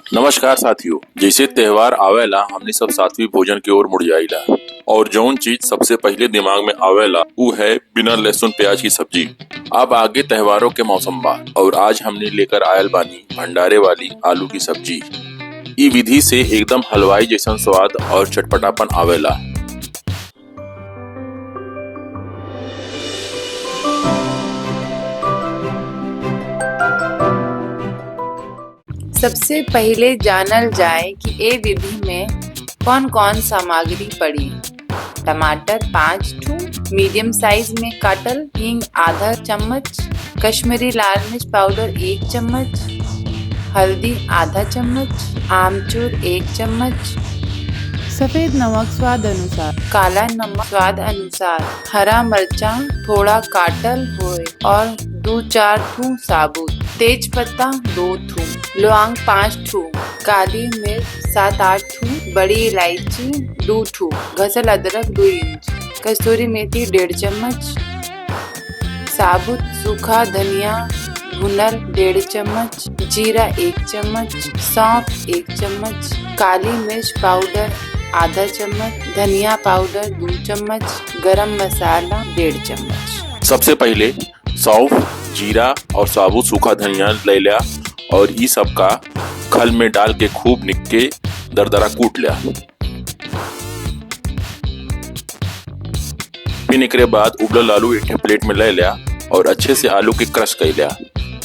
नमस्कार साथियों। जैसे त्योहार आवेला हमने सब सात्विक भोजन की ओर मुड़ जाइला और जौन चीज सबसे पहले दिमाग में आवेला वो है बिना लहसुन प्याज की सब्जी। अब आगे त्योहारों के मौसम बा और आज हमने लेकर आयल बानी भंडारे वाली आलू की सब्जी। ई विधि से एकदम हलवाई जैसन स्वाद और चटपटापन आवेला। सबसे पहिले जानल जाए कि ए विधि में कौन कौन सामग्री पड़ी। टमाटर 5 ठू मीडियम साइज में काटल, हींग आधा चम्मच, कश्मीरी लाल मिर्च पाउडर 1 चम्मच, हल्दी आधा चम्मच, आमचूर 1 चम्मच, सफेद नमक स्वाद अनुसार, काला नमक स्वाद अनुसार, हरा मिर्चा थोड़ा काटल हुए और 2-4 ठू साबुत, तेज पत्ता 2 ठू, लौंग 5 ठू, काली मिर्च 7-8 ठू, बड़ी इलायची 2 ठू, घसल अदरक 2 इंच, कसूरी मेथी 1.5 चम्मच, साबुत सूखा धनिया भुनल 1.5 चम्मच, जीरा 1 चम्मच, सौंफ 1 चम्मच, काली मिर्च पाउडर आधा चम्मच, धनिया पाउडर 2 चम्मच, गरम मसाला 1.5 चम्मच। सबसे पहले सौंफ, जीरा और साबुत सूखा धनिया ले लिया और ई सब का खल में डाल के खूब निक्के दरदरा कूट लिया। फिर एकरे बाद उबलल आलू एक प्लेट में ले लिया और अच्छे से आलू के क्रश कर लिया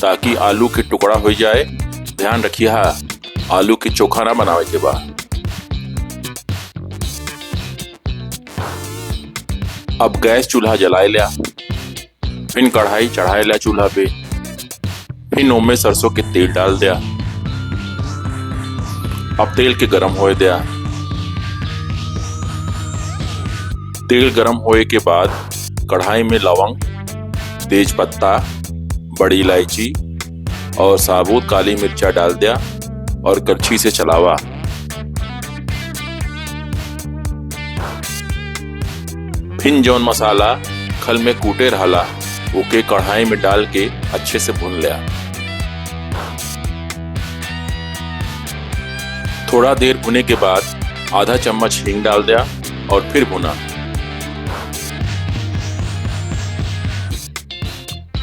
ताकि आलू के टुकड़ा हो जाए। ध्यान रखिए आलू के चोखा ना बनावे के बाद। अब गैस चूल्हा जलाए लिया, फिर कढ़ाई चढ़ाए लिया चूल्हा पे, फिर ओमे सरसों के तेल डाल दिया। अब तेल के गरम होए दिया। तेल गरम होए के बाद कढ़ाई में लवंग, तेज पत्ता, बड़ी इलायची और साबुत काली मिर्चा डाल दिया और करछी से चलावा। फिर जौन मसाला खल में कूटे रहला ओके कढ़ाई में डाल के अच्छे से भून लिया। थोड़ा देर भुने के बाद आधा चम्मच हींग डाल दिया और फिर भुना।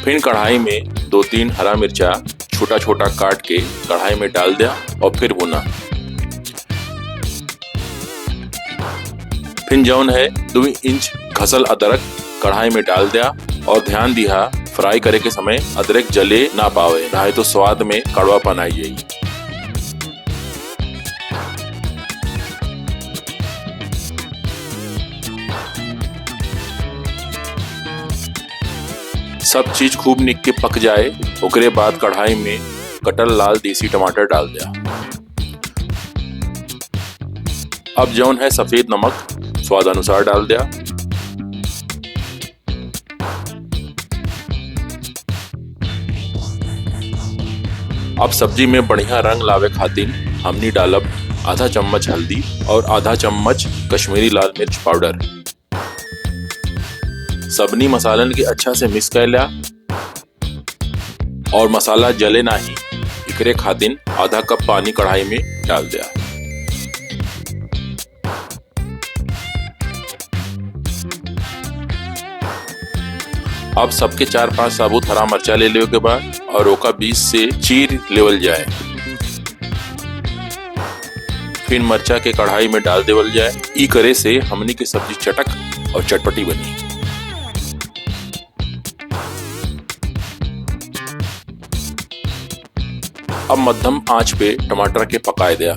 फिर कढ़ाई में 2-3 हरा मिर्चा छोटा छोटा काट के कढ़ाई में डाल दिया और फिर भुना। फिर जौन है 2 इंच घसल अदरक कढ़ाई में डाल दिया और ध्यान दिया फ्राई करे के समय अदरक जले ना पावे, नहीं तो स्वाद में कड़वापन आई जाएगी। सब चीज खूब निक के पक जाए ओकरे बाद कढ़ाई में कटल लाल देसी टमाटर डाल दिया। अब जौन है सफेद नमक स्वाद अनुसार डाल दिया। अब सब्जी में बढ़िया रंग लावे खातिर हमनी डालब आधा चम्मच हल्दी और आधा चम्मच कश्मीरी लाल मिर्च पाउडर। सबनी मसालन के अच्छा से मिक्स कर लिया और मसाला जले नाही एकरे खातिर आधा कप पानी कढ़ाई में डाल दिया। अब सबके 4-5 साबुत हरा मिर्चा ले लेवे के बाद और ओका बीच से चीर लेवल जाए। फिर मिर्चा के कढ़ाई में डाल देवल जाए। ई करे से हमनी की सब्जी चटक और चटपटी बनी। अब मध्यम आंच पे टमाटर के पकाए दिया।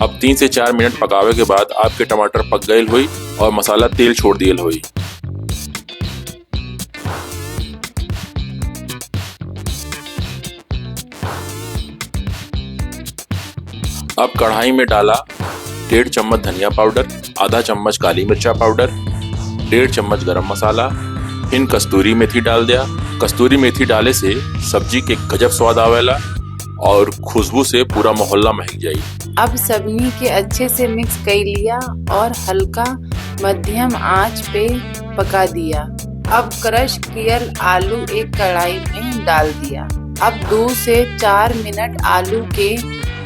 अब 3 से 4 मिनट पकावे के बाद आपके टमाटर पक गए हुई और मसाला तेल छोड़ दिए हुई। अब कढ़ाई में डाला 1.5 चम्मच धनिया पाउडर, आधा चम्मच काली मिर्चा पाउडर, 1.5 चम्मच गरम मसाला, फिर कस्तूरी मेथी डाल दिया। कस्तूरी मेथी डाले से सब्जी के गजब स्वाद आवेला और खुशबू से पूरा मोहल्ला महक जाई। अब सबनी के अच्छे से मिक्स कर लिया और हल्का मध्यम आंच पे पका दिया। अब क्रश कियल आलू एक कढ़ाई में डाल दिया। अब 2 से 4 मिनट आलू के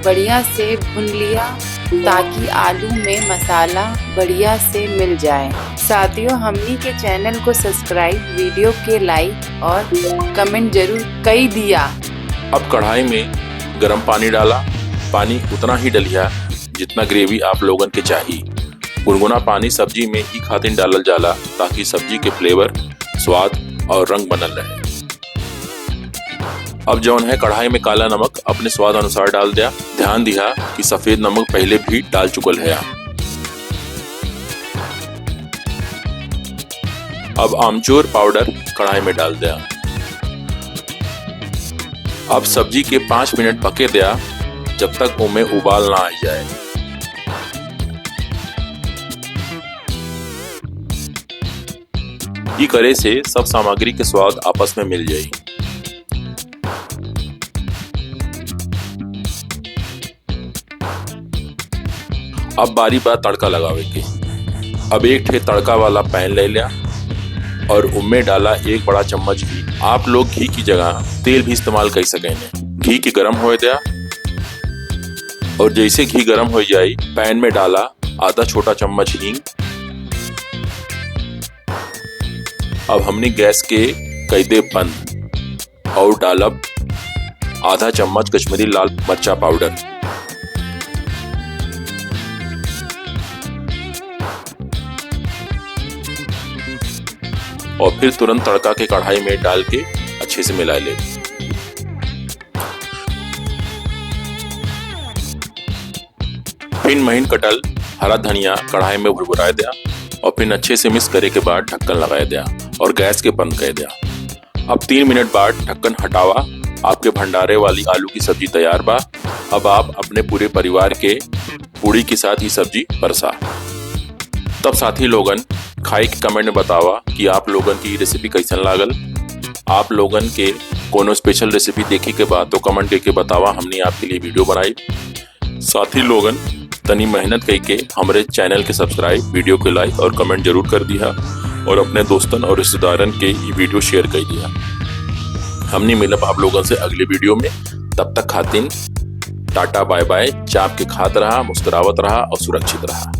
बढ़िया से भून लिया ताकि आलू में मसाला बढ़िया से मिल जाए। साथियों, हमनी के चैनल को सब्सक्राइब, वीडियो के लाइक और कमेंट जरूर कई दिया। अब कढ़ाई में गरम पानी डाला। पानी उतना ही डलिया जितना ग्रेवी आप लोगन के चाहिए। गुनगुना पानी सब्जी में ही खातिर डालल जाला ताकि सब्जी के फ्लेवर, स्वाद और रंग बनल रहे। अब जौन है कढ़ाई में काला नमक अपने स्वाद अनुसार डाल दिया। ध्यान दिया कि सफेद नमक पहले भी डाल चुकल है। अब आमचूर पाउडर कढ़ाई में डाल दिया। अब सब्जी के 5 मिनट पके दिया जब तक उनमें उबाल ना आ जाए। ये करे से सब सामग्री के स्वाद आपस में मिल जाए। अब बारी बात तड़का लगावे के। अब एक ठे तड़का वाला पैन ले लिया और उनमें डाला 1 बड़ा चम्मच घी। आप लोग घी की जगह तेल भी इस्तेमाल कर सकें। घी के गरम हो दिया और जैसे घी गरम हो जाए पैन में डाला आधा छोटा चम्मच हींग। अब हमने गैस के कर दे बंद और डालब आधा चम्मच कश्मीरी लाल मिर्चा पाउडर। और फिर तुरंत तड़का के कढ़ाई में डाल के अच्छे से मिला ले। फिर महीन कटल हरा धनिया कढ़ाई में भुरभुरा दिया और फिर अच्छे से मिक्स करे के बाद ढक्कन लगा दिया और गैस के बंद कर दिया। अब 3 मिनट बाद ढक्कन हटावा। आपके भंडारे वाली आलू की सब्जी तैयार बा। अब आप अपने पूरे परिवार के पूड़ी के साथ ही सब्जी परसा। तब साथी लोगन खाई के कमेंट में बतावा कि आप लोगन की रेसिपी कैसन लागल। आप लोगन के कोनो स्पेशल रेसिपी देखे के बाद तो कमेंट करके बतावा, हमने आपके लिए वीडियो बनाई। साथी लोगन तनी मेहनत करके हमारे चैनल के सब्सक्राइब, वीडियो के लाइक और कमेंट जरूर कर दिया और अपने दोस्तन और रिश्तेदारन के ये वीडियो शेयर कर दिया। हमने मिलब आप लोगों से अगले वीडियो में। तब तक खातिन टाटा बाय बाय। चाप के खात रहा, मुस्कुरावत रहा और सुरक्षित रहा।